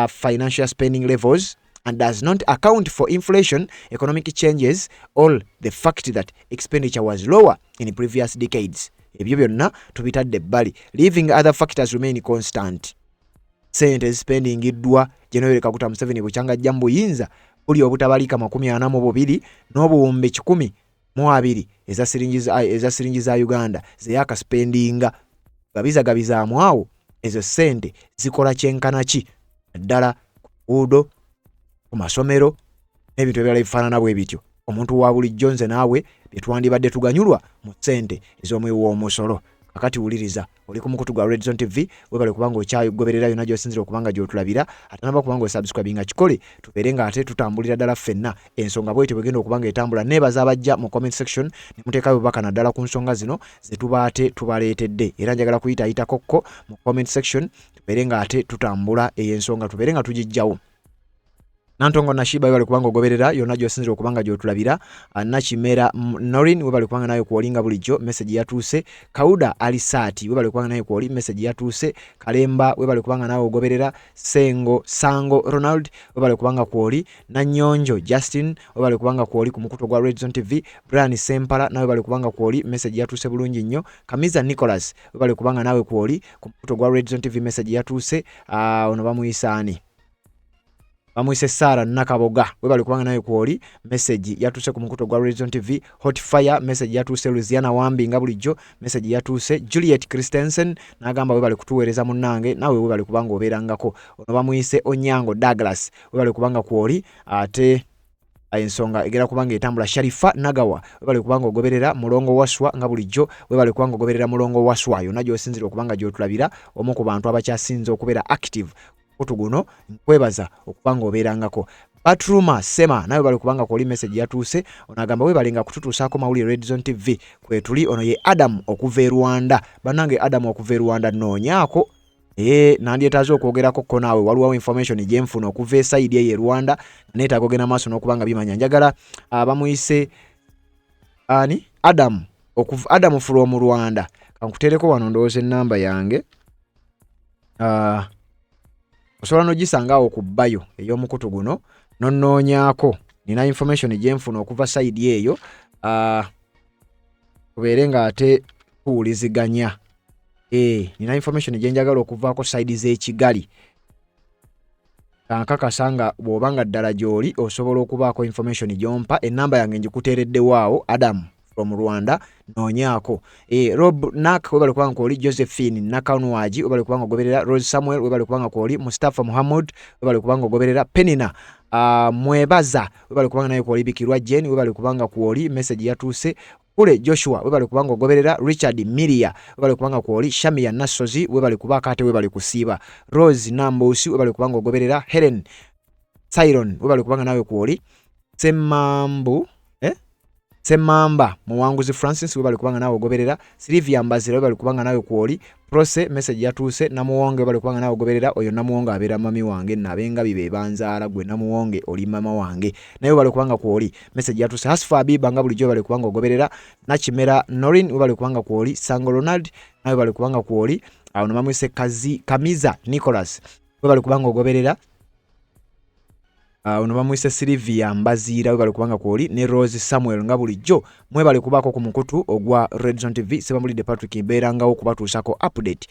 financial spending levels and does not account for inflation, economic changes, or the fact that expenditure was lower in previous decades. Ebyo byonna tubitadde ebbali, leaving other factors remain constant. Sente spending iddwa Yoweri Kaguta Museveni bukyanga ajja mu buyinza buli obutabalika 42 n'obuwumbi 120 eza siringi za Uganda zeyaka spendinga gabizagabizaamu awo. Ezo sente zikola kyenkana ki ddala ku buudo, ku masomero n'ebintu ebirala ebifaanana bwe bityo. Omuntu wa bulijjo nze naawe bye twandibadde tuganyulwa mu ssente ez'omwewo omusolo. Kakati wuliriza oli ku mukutu gwa Red Zone TV webale kubanga okyagoberera yonna gy'osinzira okubanga gy'otulabira ate naba kubanga osubscribinga kikole tubeere nga ate tutambulira ddala ffenna ensonga bw'etyo bwegenda okubanga etambula. Neebaza abajja mu comment section ne muteekayo bubaka naddala ku nsonga zino ze tuba ate tubaleetedde era njagala kuyitayitako mu comment section tubeere nga ate tutambula ey'ensonga tubeere nga tugijjawo. Nantongo Nashiba webale kubanga ogoberera yonna gy'osinzira okubanga gy'otulabira. Nakimera Norin webale kubanga nayo kuolinga bulijjo message yatuuse. Kauda Alisati webale kubanga nayo kuoli message yatuuse. Kalemba webale kubanga nayo ogoberera. Sango Ronald webale kubanga kuoli. Nanyonjo Justin webale kubanga kuoli ku mukutu gwa Red Zone TV. Brian Sempala nawe webale kubanga kuoli message yatuuse bulungi nnyo. Kamiza Nicholas webale kubanga nawe kuoli ku mukutu gwa Red Zone TV message yatuuse. Ono bamuyisani bamwise Sara Nakaboga webale kubanga nayo kuoli message yatuse ku mukuto gwa Red Zone TV. Hotfire message yatuse. Luziana Wambi nga bulijjo message yatuse. Juliet Christensen nagamba webale kutuweereza munnange nawe webale kubanga obeerangako. Ono bamwise Onyango Douglas webale kubanga kuoli ate ensonga egera kubanga etambula. Sharifa Nagawa webale kubanga ogoberera. Mulongo Waswa nga bulijjo webale kubanga ogoberera Mulongo Waswa yonna gy'osinzira okubanga gy'otulabira omu ku bantu abakyasinze okubeera active kutu guno nkwebaza okubanga obeerangako. Patruma Sema nawe bali kubanga koli message yatuuse onagamba we balinga kututuusako mawulire Red Zone TV kwetuli ono ye Adam okuva e Rwanda banange Adam okuva e Rwanda noonyaako nandyetaaze okwogerako ko naawe waliwo information gyemfuna okuva eside ye Rwanda neetaaga ogenda maaso n'okubanga bimanya njagala bamuyise ani Adam from Rwanda kankuteereko wano ndowooza ennamba yange osobola n'ogisangaawo ku bayo ey'omukutu guno nonnoonyaako nina information gyenfuna okuva side eyo kubeere nga ate tuwuliziganya nina information gyenjagala okuvaako side z'ekigali kankakasa nga bw'oba nga ddala gy'oli osobola okubaako information gyompa ennamba yange ngikuteereddewaawo Adam from Rwanda noonyaako Rob Nak webali kubanga kwoli Josephine Nakanwaji webali kubanga ogoberera Rose Samuel webali kubanga kwoli Mustafa Muhammad webali kubanga ogoberera Penina Mwebaza webali kubanga naye kwoli Bikirwa Jen webali kubanga kwoli message yatuuse Kule Joshua webali kubanga ogoberera Richard Miria webali kubanga kwoli Shamia Nasozi webali kubaka ate webali kusiiba Rose Nambusi webali kubanga ogoberera Helen Siron webali kubanga nawe kwoli Semamba Muwanguzi Francis webali kubanga nawe ogoberera Sylvia Mbazira webali kubanga nawe kwoli Prose message yatuuse Namuwonge webali kubanga nawe ogoberera oyo Namuwonge abeera mami wange nabenga bibe banzaala gwe Namuwonge oli mama wange naye webali kubanga kwoli message yatuuse Hasfa Abiba nga bulijjo webali kubanga ogoberera Nachimera Norin webali kubanga kwoli Sango Ronald nawe webali kubanga kwoli awo namamwise Kamiza Nicholas webali kubanga ogoberera ono bamwise Sylvia Mbazira webali kubanga kwoli ne Rose Samuel nga bulijjo mwebali kubako ku mukutu ogwa Red Zone TV sebamulide Patrick Mberangawo kubatuusako update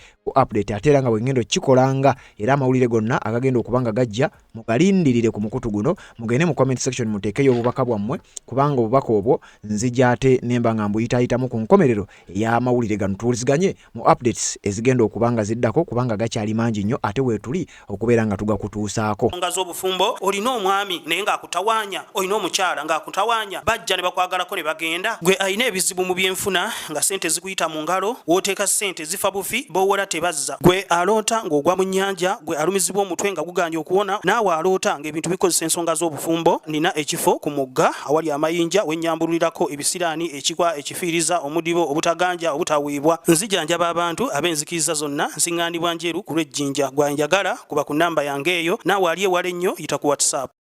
ate era nga bwengendo kikolanga era amawulire gonna agagenda okubanga gajja mugalindirire ku mukutu guno mugende mu comment section muteekeyo obubaka bwammwe kubanga obubaka obwo nzija ate nemba nga mbuyitayitamu ku nkomerero ey'amawulire gano tuwuliziganye mu updates ezigenda okubanga ziddako kubanga gakyali mangi nnyo ate weetuli okubeera nga tugakutuusaako nga z'obufumbo olina omwami naye ng'akutawaanya olina omukyala ng'akutawaanya bajja ne bakwagalako ne bagenda gwe alina ebizibu mu byenfuna nga sente zikuyita mu ngalo wooteeka sente zifa bufi b'owola tebazza gwe aloota ng'ogwa mu nnyanja gwe alumizibwa omutwe nga guganja okuwona naawe aloota ng'ebintu bikozesa ensonga z'obufumbo nina ekifo ku mugga awali amayinja wennyambulirako ebisiraani ekikwa ekifiiriza omudibo obutaganja obutawiibwa nzijanjaba abantu ab'enzikiriza zonna nsiŋŋaanibwa njeru ku lw'ejjinja gwanjagala kuba ku nnamba yange eyo naawe ali ewala ennyo yita ku WhatsApp